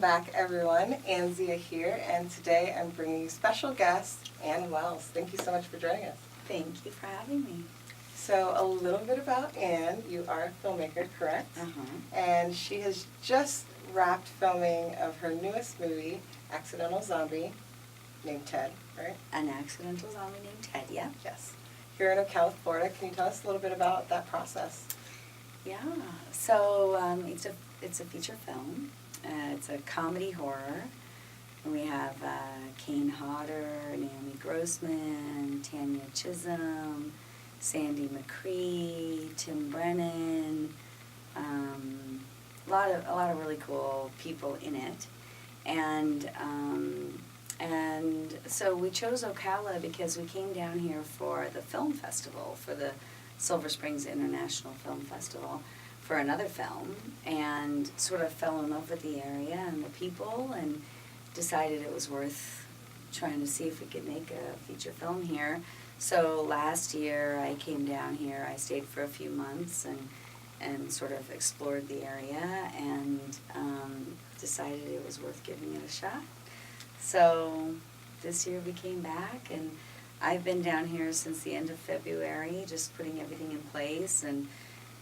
back, everyone. Anzzia here, and today I'm bringing you special guest, Ann Wells. Thank you so much for joining us. Thank you for having me. So, a little bit about Ann. You are a filmmaker, correct? And she has just wrapped filming of her newest movie, Accidental Zombie, named Ted, right? An accidental zombie named Ted, yeah. Yes. Here in Ocala, Florida. Can you tell us a little bit about that process? Yeah, so it's a feature film. It's a comedy horror. We have Kane Hodder, Naomi Grossman, Tanya Chisholm, Sandy McCree, Tim Brennan, a lot of really cool people in it, and so we chose Ocala because we came down here for the film festival, for the Silver Springs International Film Festival, for another film, and sort of fell in love with the area and the people, and decided it was worth trying to see if we could make a feature film here. So last year I came down here. I stayed for a few months and sort of explored the area, and decided it was worth giving it a shot. So this year we came back, and I've been down here since the end of February, just putting everything in place, and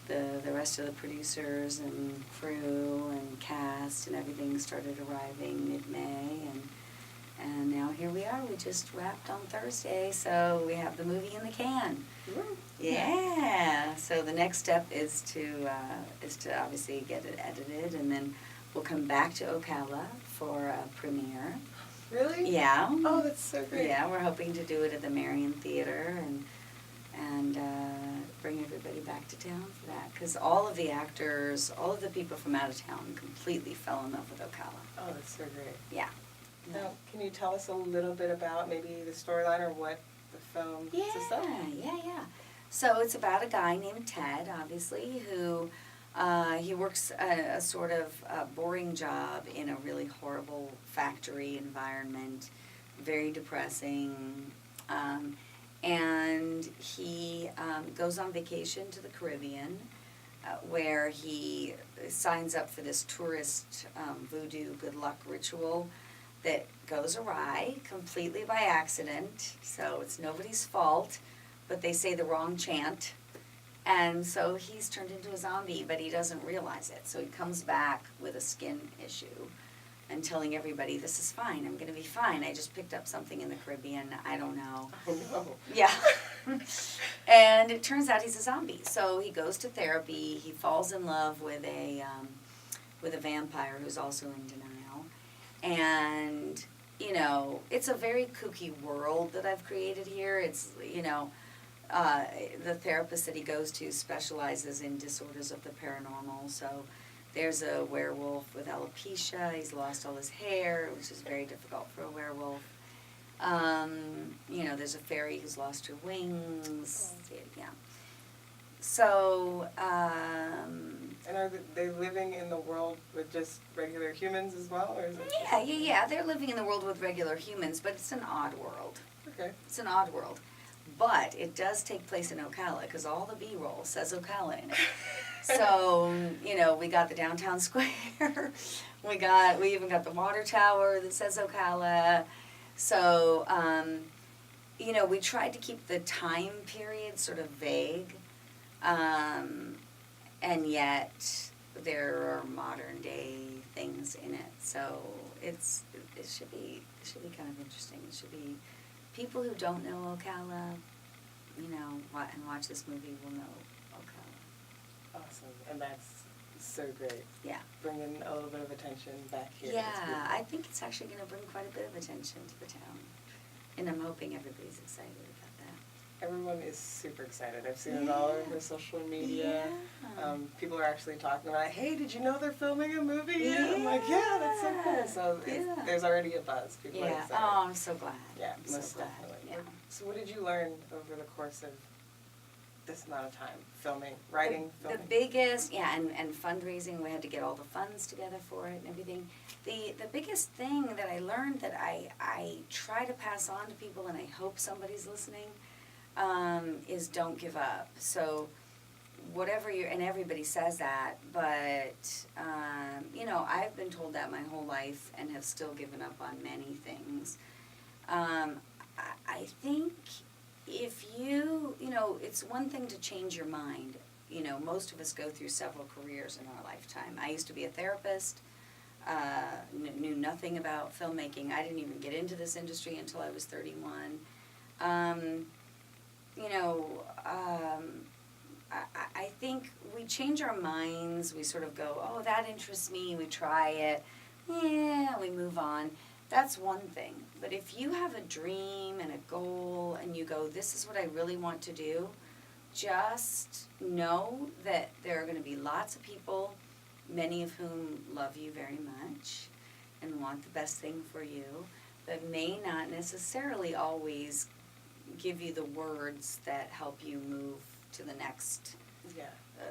the rest of the producers and crew and cast and everything started arriving mid-May, and now here we are. We just wrapped on Thursday, so we have the movie in the can. Yeah. So the next step is to obviously get it edited, and then we'll come back to Ocala for a premiere. Really? Yeah. Oh, that's so great. Yeah, we're hoping to do it at the Marion Theater and bring everybody back to town for that, because all of the actors, all of the people from out of town completely fell in love with Ocala. Oh, that's so great. Yeah. Now, can you tell us a little bit about maybe the storyline or what the film consists of? Yeah. So it's about a guy named Ted, obviously, who he works a sort of boring job in a really horrible factory environment, very depressing, and he goes on vacation to the Caribbean, where he signs up for this tourist voodoo good luck ritual that goes awry completely by accident, so it's nobody's fault, but they say the wrong chant. And so he's turned into a zombie, but he doesn't realize it. So he comes back with a skin issue and telling everybody, this is fine, I'm going to be fine. I just picked up something in the Caribbean, I don't know. Oh, no. Yeah. And it turns out he's a zombie. So he goes to therapy. He falls in love with a vampire who's also in denial. And, you know, it's a very kooky world that I've created here. It's, you know, the therapist that he goes to specializes in disorders of the paranormal. So there's a werewolf with alopecia. He's lost all his hair, which is very difficult for a werewolf. You know, there's a fairy who's lost her wings. Yeah. So, and are they living in the world with just regular humans as well, or is it? Yeah. They're living in the world with regular humans, but it's an odd world. Okay. It's an odd world. But it does take place in Ocala, because all the B-roll says Ocala in it. So, you know, we got the downtown square. we even got the water tower that says Ocala. So, you know, we tried to keep the time period sort of vague, and yet there are modern day things in it. So it should be kind of interesting. It should be. People who don't know Ocala, you know, and watch this movie will know Ocala. Awesome, and that's so great. Yeah. Bringing a little bit of attention back here. Yeah, I think it's actually going to bring quite a bit of attention to the town, and I'm hoping everybody's excited about that. Everyone is super excited. I've seen it all over social media. Yeah. People are actually talking about, hey, did you know they're filming a movie? Yeah. I'm like, yeah, that's so cool. So there's already a buzz. People are excited. Oh, I'm so glad. Yeah, I'm most so glad. definitely. Yeah. So what did you learn over the course of this amount of time? Filming, writing, filming? The biggest, and fundraising, we had to get all the funds together for it and everything. The biggest thing that I learned that I try to pass on to people, and I hope somebody's listening, is don't give up. So whatever you're, and everybody says that, but, you know, I've been told that my whole life and have still given up on many things. I think if you know, it's one thing to change your mind. You know, most of us go through several careers in our lifetime. I used to be a therapist, knew nothing about filmmaking. I didn't even get into this industry until I was 31. You know, I think we change our minds. We sort of go, oh, that interests me. We try it. Yeah, we move on. That's one thing. But if you have a dream and a goal and you go, this is what I really want to do, just know that there are going to be lots of people, many of whom love you very much and want the best thing for you, but may not necessarily always give you the words that help you move to the next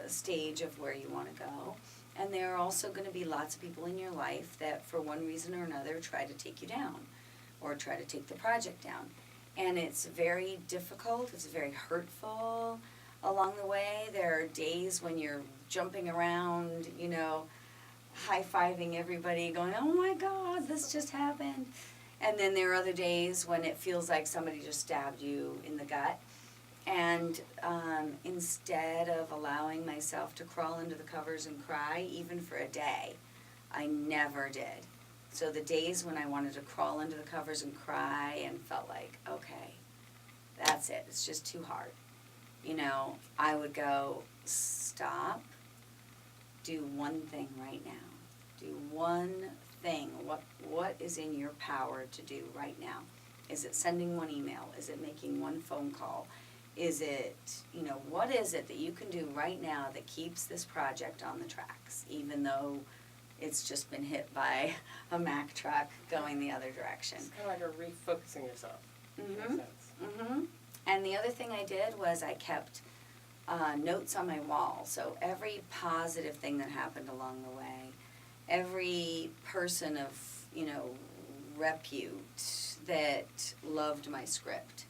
stage of where you want to go. And there are also going to be lots of people in your life that for one reason or another try to take you down or try to take the project down. And it's very difficult, it's very hurtful along the way. There are days when you're jumping around, you know, high-fiving everybody, going, oh my God, this just happened. And then there are other days when it feels like somebody just stabbed you in the gut. And instead of allowing myself to crawl into the covers and cry, even for a day, I never did. So the days when I wanted to crawl into the covers and cry and felt like, okay, that's it, it's just too hard, you know, I would go, stop, do one thing right now. Do one thing. What is in your power to do right now? Is it sending one email? Is it making one phone call? Is it, you know, what is it that you can do right now that keeps this project on the tracks, even though it's just been hit by a Mack truck going the other direction? It's kind of like a refocusing yourself. And the other thing I did was I kept notes on my wall. So every positive thing that happened along the way, every person of, you know, repute that loved my script,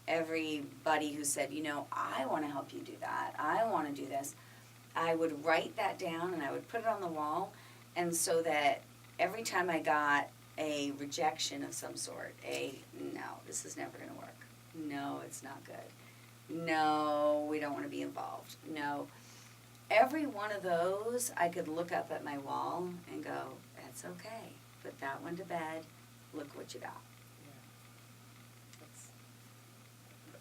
everybody who said, you know, I want to help you do that, I want to do this, I would write that down and I would put it on the wall. And so that every time I got a rejection of some sort, no, this is never going to work. No, it's not good. No, we don't want to be involved. No. Every one of those, I could look up at my wall and go, that's okay. Put that one to bed. Look what you got.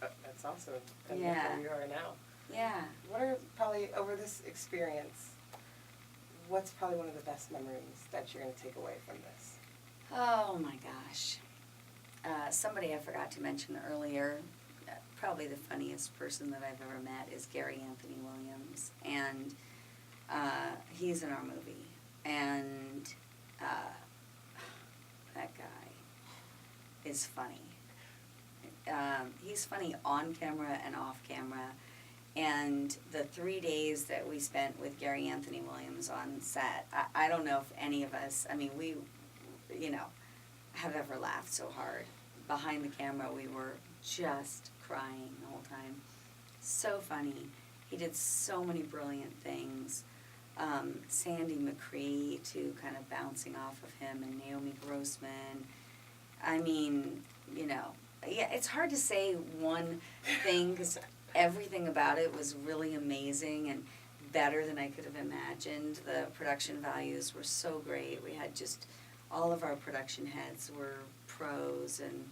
Yeah. That's awesome. And Yeah. look where you are now. Yeah. What are probably, over this experience, what's probably one of the best memories that you're going to take away from this? Oh my gosh. Somebody I forgot to mention earlier, probably the funniest person that I've ever met is Gary Anthony Williams. And he's in our movie. And that guy is funny. He's funny on camera and off camera. And the 3 days that we spent with Gary Anthony Williams on set, I don't know if any of us, I mean, we, you know, have ever laughed so hard. Behind the camera, we were just crying the whole time. So funny. He did so many brilliant things. Sandy McCree, too, kind of bouncing off of him, and Naomi Grossman. I mean, you know, yeah, it's hard to say one thing because everything about it was really amazing and better than I could have imagined. The production values were so great. We had just, all of our production heads were pros and,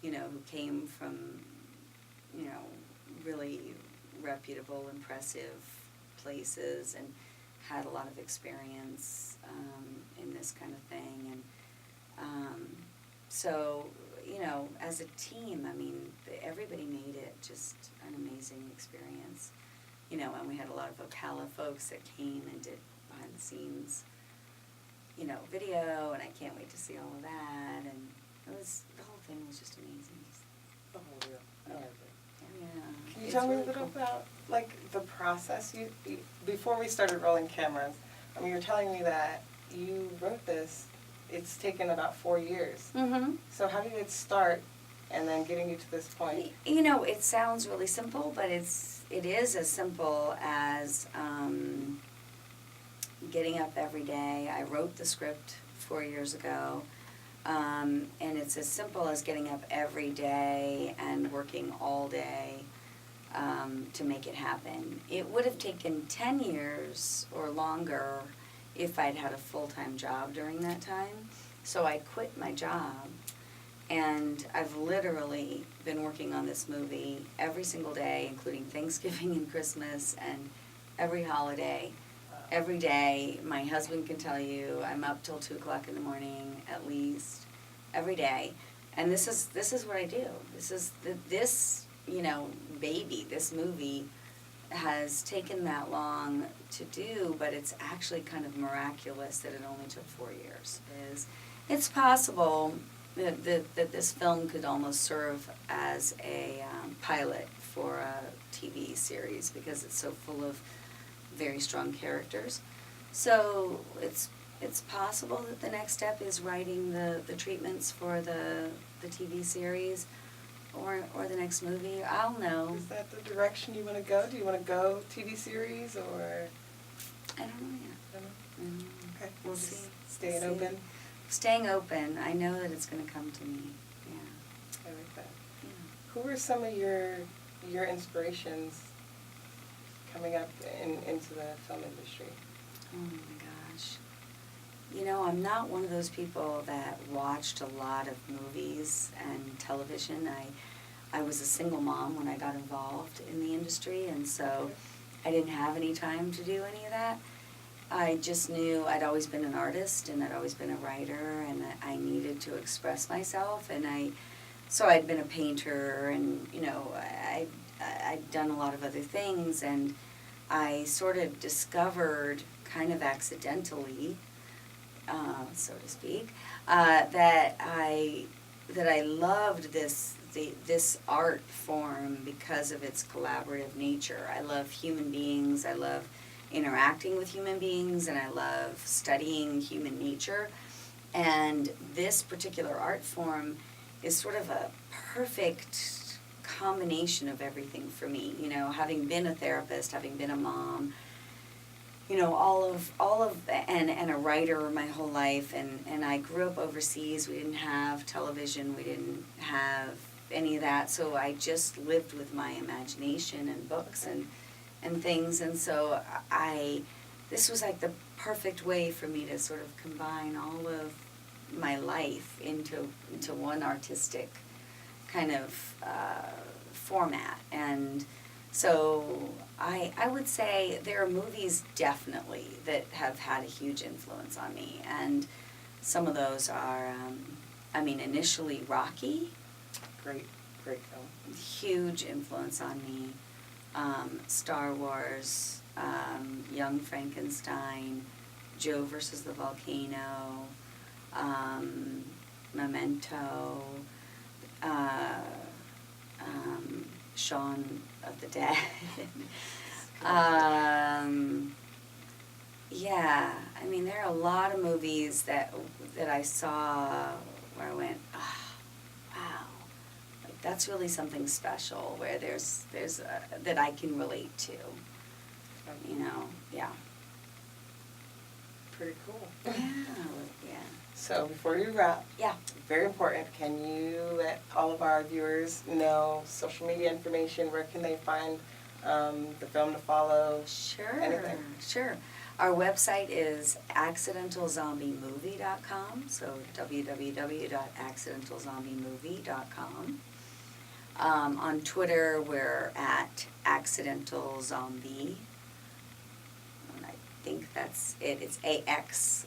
you know, who came from, you know, really reputable, impressive places and had a lot of experience in this kind of thing. And so, you know, as a team, I mean, everybody made it just an amazing experience. You know, and we had a lot of Ocala folks that came and did behind the scenes, you know, video, and I can't wait to see all of that. And it was, the whole thing was just amazing. The whole deal. I like it. Yeah. Can you tell me a little about, like, the process? You before we started rolling cameras, I mean, you're telling me that you wrote this, it's taken about 4 years. Mm-hmm. So how did it start and then getting you to this point? You know, it sounds really simple, but it's it is as simple as getting up every day. I wrote the script 4 years ago, and it's as simple as getting up every day and working all day to make it happen. It would have taken 10 years or longer if I'd had a full-time job during that time. So I quit my job, and I've literally been working on this movie every single day, including Thanksgiving and Christmas and every holiday. Every day, my husband can tell you, I'm up till 2 o'clock in the morning at least, every day. And this is what I do. This baby, this movie has taken that long to do, but it's actually kind of miraculous that it only took 4 years. It's possible that this film could almost serve as a pilot for a TV series because it's so full of very strong characters. So it's possible that the next step is writing the treatments for the TV series or the next movie. I'll know. Is that the direction you want to go? Do you want to go TV series or? I don't know yet. I don't know. Mm-hmm. Okay. We'll see. Staying open. Staying open. I know that it's going to come to me. Yeah. I like that. Yeah. Who are some of your inspirations coming up into the film industry? Oh my gosh. I'm not one of those people that watched a lot of movies and television. I was a single mom when I got involved in the industry, and so I didn't have any time to do any of that. I just knew I'd always been an artist and I'd always been a writer, and I needed to express myself, and so I'd been a painter, and I'd done a lot of other things, and I sort of discovered kind of accidentally, so to speak, that I loved this art form because of its collaborative nature. I love human beings. I love interacting with human beings, and I love studying human nature. And this particular art form is sort of a perfect combination of everything for me. Having been a therapist, having been a mom, all of and a writer my whole life, and I grew up overseas. We didn't have television, we didn't have any of that, so I just lived with my imagination and books and things, and so this was like the perfect way for me to sort of combine all of my life into one artistic kind of format. And so I would say there are movies definitely that have had a huge influence on me, and some of those are, initially Rocky. Great film. Huge influence on me. Star Wars, Young Frankenstein, Joe versus the Volcano, Memento, Shaun of the Dead. There are a lot of movies that I saw where I went, oh, wow, like that's really something special, where there's that I can relate to, yeah. Pretty cool. Yeah. So before you wrap, Yeah. very important, can you let all of our viewers know social media information? Where can they find the film to follow? Sure. Anything? Sure. Our website is accidentalzombiemovie.com, so www.accidentalzombiemovie.com. On Twitter, we're at accidentalzombie. And I think that's it. It's AXID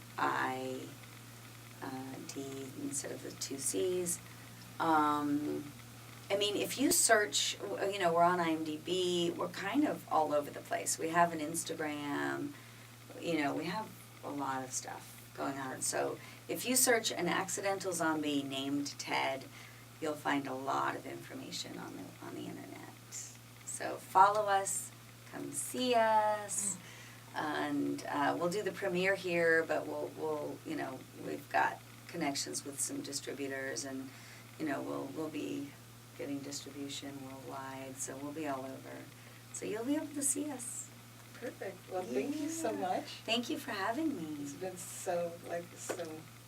instead of the 2 C's. If you search, we're on IMDb. We're kind of all over the place. We have an Instagram. We have a lot of stuff going on. So if you search an accidental zombie named Ted, you'll find a lot of information on the internet. So follow us, come see us, and we'll do the premiere here. But we'll we've got connections with some distributors, and we'll be getting distribution worldwide. So we'll be all over. So you'll be able to see us. Perfect. Well, thank you so much. Thank you for having me. It's been so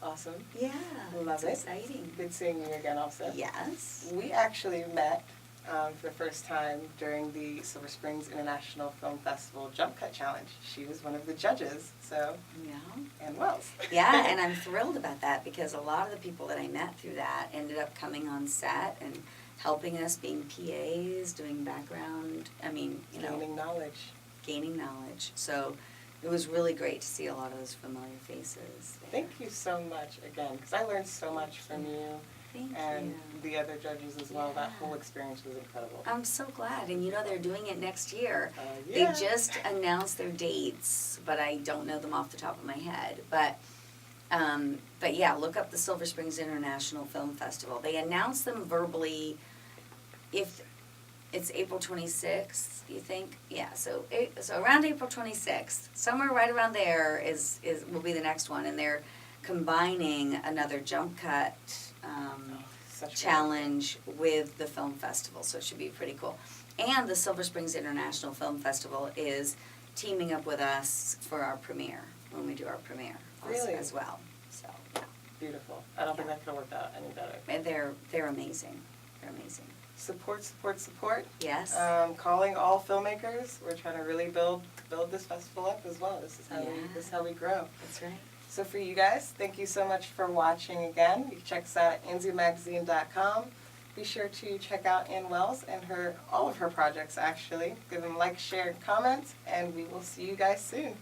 awesome. Yeah. Love it's it. Exciting. Good seeing you again also. Yes. We actually met for the first time during the Silver Springs International Film Festival Jump Cut Challenge. She was one of the judges, so. Yeah. And Wells. Yeah, and I'm thrilled about that because a lot of the people that I met through that ended up coming on set and helping us, being PAs, doing background, Gaining knowledge. Gaining knowledge. So it was really great to see a lot of those familiar faces there. Thank you so much again, because I learned so much from you. Thank and you. the other judges as well. That Yeah. whole experience was incredible. I'm so glad, and they're doing it next year. Yeah. They just announced their dates, but I don't know them off the top of my head. But yeah, look up the Silver Springs International Film Festival. They announced them verbally. If it's April 26th, you think? Yeah, so around April 26th, somewhere right around there will be the next one, and they're combining another jump cut challenge with the film festival, so it should be pretty cool. And the Silver Springs International Film Festival is teaming up with us for our premiere, when we do our premiere Really? as well. So, yeah. Beautiful. I don't think that could have worked out any better. And they're amazing. They're amazing. Support, support, support. Yes. Calling all filmmakers. We're trying to really build this festival up as well. This is how we grow. That's right. So for you guys, thank you so much for watching again. You can check us out at AnZziaMagazine.com. Be sure to check out Ann Wells and all of her projects actually. Give them a like, share, and comment, and we will see you guys soon.